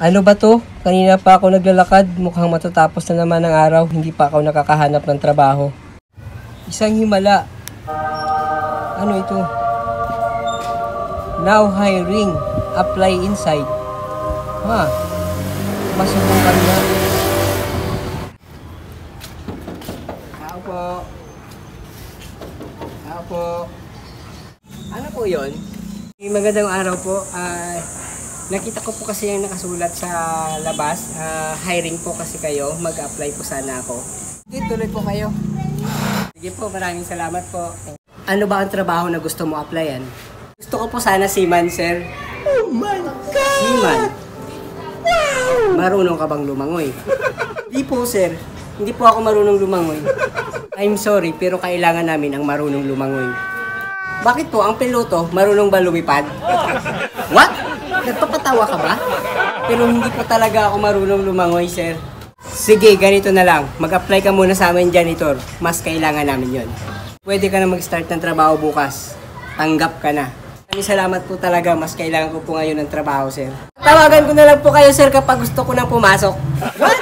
Ano ba to? Kanina pa ako naglalakad, mukhang matatapos na naman ang araw, hindi pa ako nakakahanap ng trabaho. Isang himala. Ano ito? Now hiring. Apply inside. Masubukan na. Tao po. Tao po. Ano po yun? Magandang araw po. Nakita ko po kasi yung nakasulat sa labas. Hiring po kasi kayo. Mag-apply po sana ako. Sige, tuloy po kayo. Sige po, maraming salamat po. Ano ba ang trabaho na gusto mo applyan? Gusto ko po sana seaman, sir. Oh my God! Seaman? Wow! Marunong ka bang lumangoy? Hindi po, sir. Hindi po ako marunong lumangoy. I'm sorry, pero kailangan namin ang marunong lumangoy. Bakit po? Ang piloto, marunong ba lumipad? What? Nagpapatawa ka ba? Pero hindi po talaga ako marunong lumangoy, sir. Sige, ganito na lang. Mag-apply ka muna sa amin, janitor. Mas kailangan namin yon. Pwede ka na mag-start ng trabaho bukas. Tanggap ka na. Maraming salamat po talaga. Mas kailangan ko po ngayon ng trabaho, sir. Tawagan ko na lang po kayo, sir, kapag gusto ko nang pumasok. What?